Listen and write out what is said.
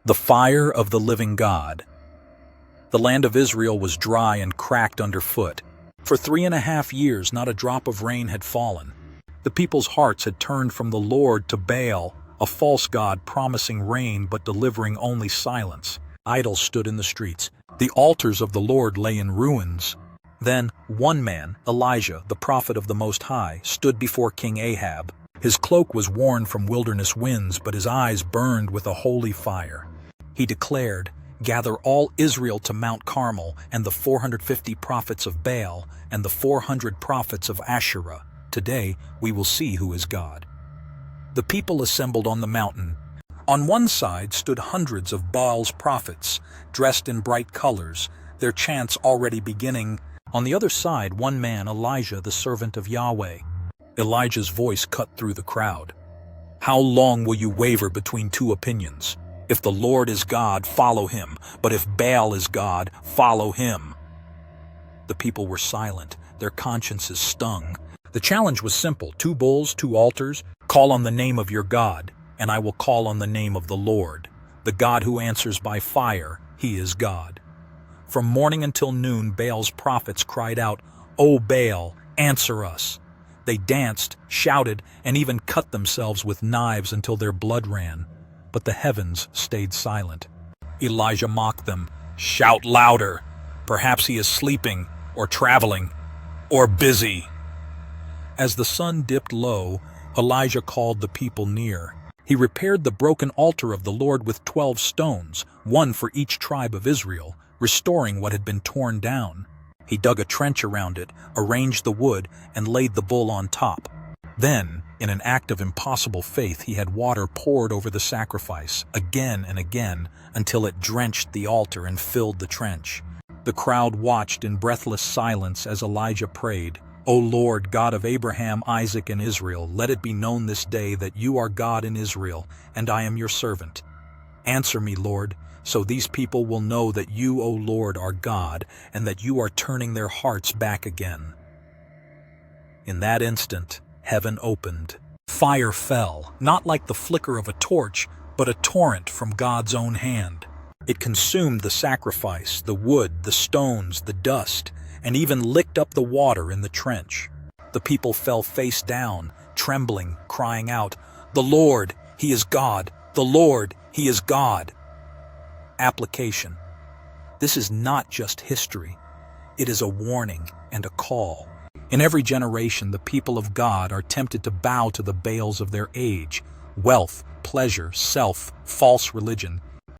The fire of the living God. The land of Israel was dry and cracked underfoot. For 3.5 years not a drop of rain had fallen. The people's hearts had turned from the Lord to Baal, a false god promising rain but delivering only silence. Idols stood in the streets. The altars of the Lord lay in ruins. Then one man, Elijah, the prophet of the Most High, stood before King Ahab. His cloak was worn from wilderness winds, but his eyes burned with a holy fire. He declared, "Gather all Israel to Mount Carmel, and the 450 prophets of Baal, and the 400 prophets of Asherah. Today we will see who is God." The people assembled on the mountain. On one side stood hundreds of Baal's prophets, dressed in bright colors, their chants already beginning. On the other side, one man, Elijah, the servant of Yahweh. Elijah's voice cut through the crowd. "How long will you waver between two opinions? If the Lord is God, follow him, but if Baal is God, follow him." The people were silent, their consciences stung. The challenge was simple: 2 bulls, 2 altars. Call on the name of your God, and I will call on the name of the Lord. The God who answers by fire, he is God. From morning until noon, Baal's prophets cried out, "O Baal, answer us." They danced, shouted, and even cut themselves with knives until their blood ran. But the heavens stayed silent. Elijah mocked them. "Shout louder. Perhaps he is sleeping, or traveling, or busy." As the sun dipped low, Elijah called the people near. He repaired the broken altar of the Lord with 12 stones, one for each tribe of Israel, restoring what had been torn down. He dug a trench around it, arranged the wood, and laid the bull on top. Then, in an act of impossible faith, he had water poured over the sacrifice, again and again, until it drenched the altar and filled the trench. The crowd watched in breathless silence as Elijah prayed, "O Lord, God of Abraham, Isaac, and Israel, let it be known this day that you are God in Israel, and I am your servant. Answer me, Lord, so these people will know that you, O Lord, are God, and that you are turning their hearts back again." In that instant, heaven opened. Fire fell, not like the flicker of a torch, but a torrent from God's own hand. It consumed the sacrifice, the wood, the stones, the dust, and even licked up the water in the trench. The people fell face down, trembling, crying out, "The Lord, he is God! The Lord, he is God!" Application. This is not just history. It is a warning and a call. In every generation, the people of God are tempted to bow to the Baals of their age: wealth, pleasure, self, false religion.